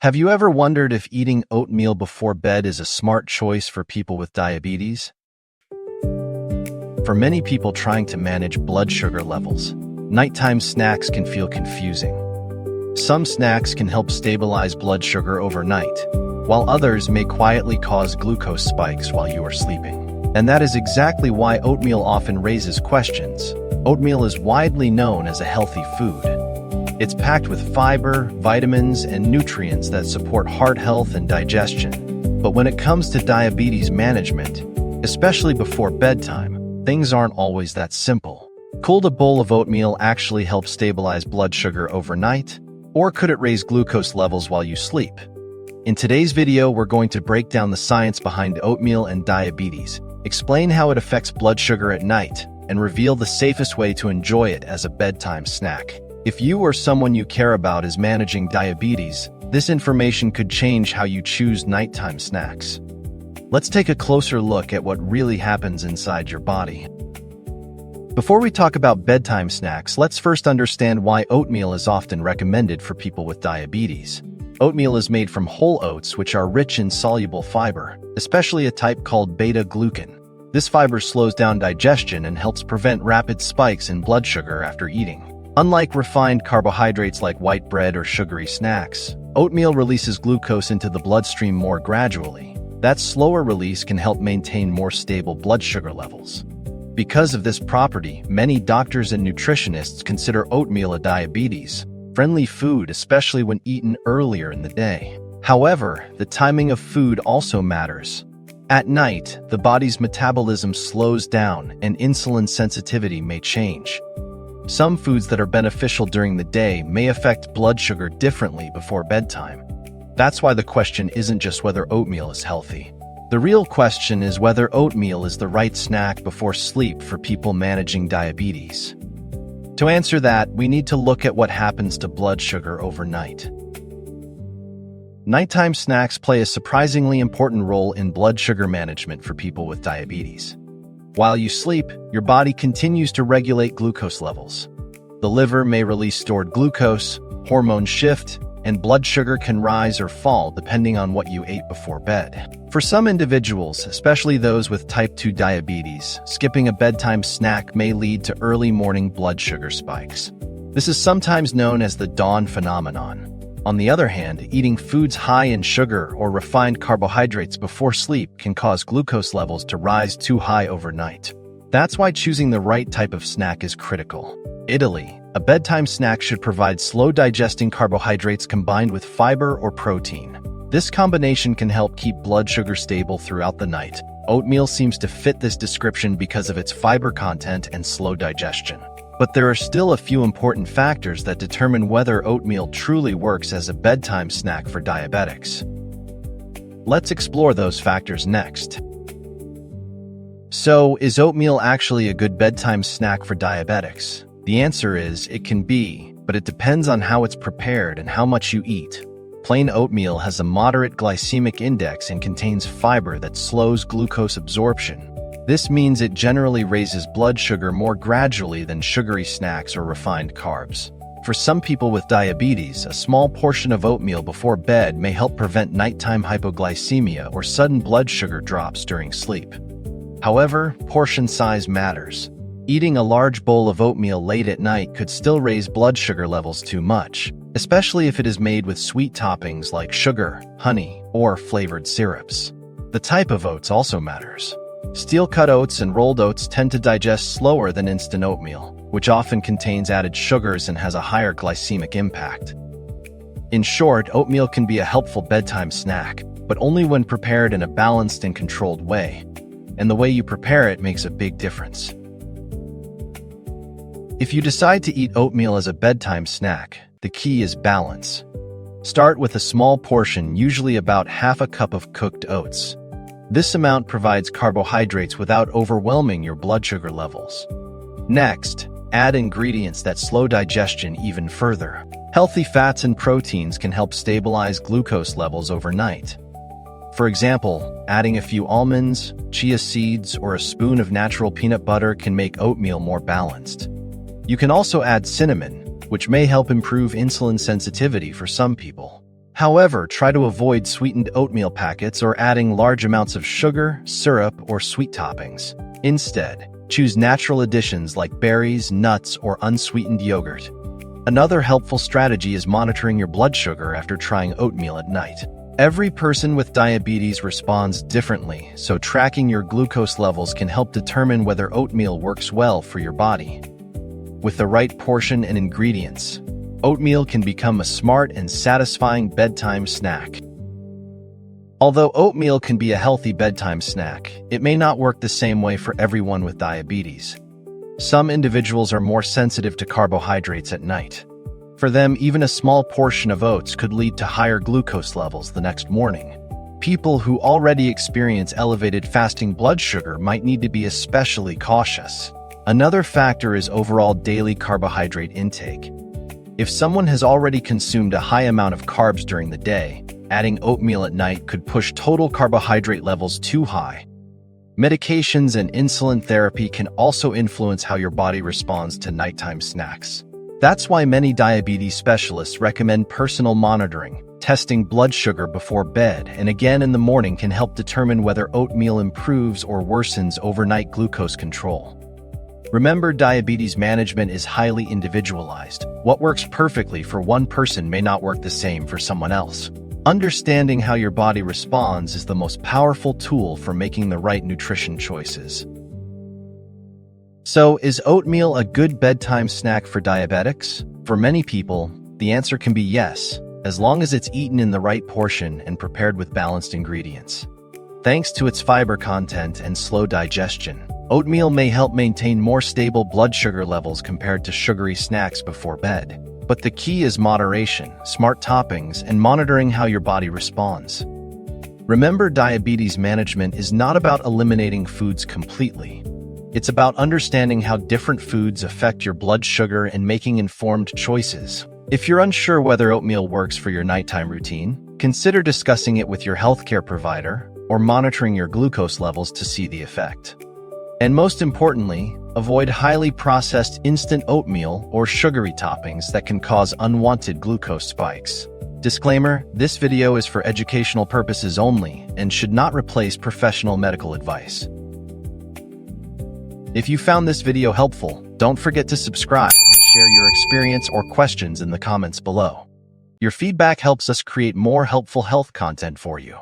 Have you ever wondered if eating oatmeal before bed is a smart choice for people with diabetes? For many people trying to manage blood sugar levels, nighttime snacks can feel confusing. Some snacks can help stabilize blood sugar overnight, while others may quietly cause glucose spikes while you are sleeping. And that is exactly why oatmeal often raises questions. Oatmeal is widely known as a healthy food. It's packed with fiber, vitamins, and nutrients that support heart health and digestion. But when it comes to diabetes management, especially before bedtime, things aren't always that simple. Could a bowl of oatmeal actually help stabilize blood sugar overnight? Or could it raise glucose levels while you sleep? In today's video, we're going to break down the science behind oatmeal and diabetes, explain how it affects blood sugar at night, and reveal the safest way to enjoy it as a bedtime snack. If you or someone you care about is managing diabetes, this information could change how you choose nighttime snacks. Let's take a closer look at what really happens inside your body. Before we talk about bedtime snacks, let's first understand why oatmeal is often recommended for people with diabetes. Oatmeal is made from whole oats, which are rich in soluble fiber, especially a type called beta-glucan. This fiber slows down digestion and helps prevent rapid spikes in blood sugar after eating. Unlike refined carbohydrates like white bread or sugary snacks, oatmeal releases glucose into the bloodstream more gradually. That slower release can help maintain more stable blood sugar levels. Because of this property, many doctors and nutritionists consider oatmeal a diabetes-friendly food, especially when eaten earlier in the day. However, the timing of food also matters. At night, the body's metabolism slows down and insulin sensitivity may change. Some foods that are beneficial during the day may affect blood sugar differently before bedtime. That's why the question isn't just whether oatmeal is healthy. The real question is whether oatmeal is the right snack before sleep for people managing diabetes. To answer that, we need to look at what happens to blood sugar overnight. Nighttime snacks play a surprisingly important role in blood sugar management for people with diabetes. While you sleep, your body continues to regulate glucose levels. The liver may release stored glucose, hormones shift, and blood sugar can rise or fall depending on what you ate before bed. For some individuals, especially those with type 2 diabetes, skipping a bedtime snack may lead to early morning blood sugar spikes. This is sometimes known as the dawn phenomenon. On the other hand, eating foods high in sugar or refined carbohydrates before sleep can cause glucose levels to rise too high overnight. That's why choosing the right type of snack is critical. Ideally, a bedtime snack should provide slow-digesting carbohydrates combined with fiber or protein. This combination can help keep blood sugar stable throughout the night. Oatmeal seems to fit this description because of its fiber content and slow digestion. But there are still a few important factors that determine whether oatmeal truly works as a bedtime snack for diabetics. Let's explore those factors next. So, is oatmeal actually a good bedtime snack for diabetics? The answer is, it can be, but it depends on how it's prepared and how much you eat. Plain oatmeal has a moderate glycemic index and contains fiber that slows glucose absorption. This means it generally raises blood sugar more gradually than sugary snacks or refined carbs. For some people with diabetes, a small portion of oatmeal before bed may help prevent nighttime hypoglycemia or sudden blood sugar drops during sleep. However, portion size matters. Eating a large bowl of oatmeal late at night could still raise blood sugar levels too much, especially if it is made with sweet toppings like sugar, honey, or flavored syrups. The type of oats also matters. Steel-cut oats and rolled oats tend to digest slower than instant oatmeal, which often contains added sugars and has a higher glycemic impact. In short, oatmeal can be a helpful bedtime snack, but only when prepared in a balanced and controlled way. And the way you prepare it makes a big difference. If you decide to eat oatmeal as a bedtime snack, the key is balance. Start with a small portion, usually about half a cup of cooked oats. This amount provides carbohydrates without overwhelming your blood sugar levels. Next, add ingredients that slow digestion even further. Healthy fats and proteins can help stabilize glucose levels overnight. For example, adding a few almonds, chia seeds, or a spoon of natural peanut butter can make oatmeal more balanced. You can also add cinnamon, which may help improve insulin sensitivity for some people. However, try to avoid sweetened oatmeal packets or adding large amounts of sugar, syrup, or sweet toppings. Instead, choose natural additions like berries, nuts, or unsweetened yogurt. Another helpful strategy is monitoring your blood sugar after trying oatmeal at night. Every person with diabetes responds differently, so tracking your glucose levels can help determine whether oatmeal works well for your body. With the right portion and ingredients, oatmeal can become a smart and satisfying bedtime snack. Although oatmeal can be a healthy bedtime snack, it may not work the same way for everyone with diabetes. Some individuals are more sensitive to carbohydrates at night. For them, even a small portion of oats could lead to higher glucose levels the next morning. People who already experience elevated fasting blood sugar might need to be especially cautious. Another factor is overall daily carbohydrate intake. If someone has already consumed a high amount of carbs during the day, adding oatmeal at night could push total carbohydrate levels too high. Medications and insulin therapy can also influence how your body responds to nighttime snacks. That's why many diabetes specialists recommend personal monitoring. Testing blood sugar before bed and again in the morning can help determine whether oatmeal improves or worsens overnight glucose control. Remember, diabetes management is highly individualized. What works perfectly for one person may not work the same for someone else. Understanding how your body responds is the most powerful tool for making the right nutrition choices. So, is oatmeal a good bedtime snack for diabetics? For many people, the answer can be yes, as long as it's eaten in the right portion and prepared with balanced ingredients. Thanks to its fiber content and slow digestion, oatmeal may help maintain more stable blood sugar levels compared to sugary snacks before bed. But the key is moderation, smart toppings, and monitoring how your body responds. Remember, diabetes management is not about eliminating foods completely. It's about understanding how different foods affect your blood sugar and making informed choices. If you're unsure whether oatmeal works for your nighttime routine, consider discussing it with your healthcare provider or monitoring your glucose levels to see the effect. And most importantly, avoid highly processed instant oatmeal or sugary toppings that can cause unwanted glucose spikes. Disclaimer: this video is for educational purposes only and should not replace professional medical advice. If you found this video helpful, don't forget to subscribe and share your experience or questions in the comments below. Your feedback helps us create more helpful health content for you.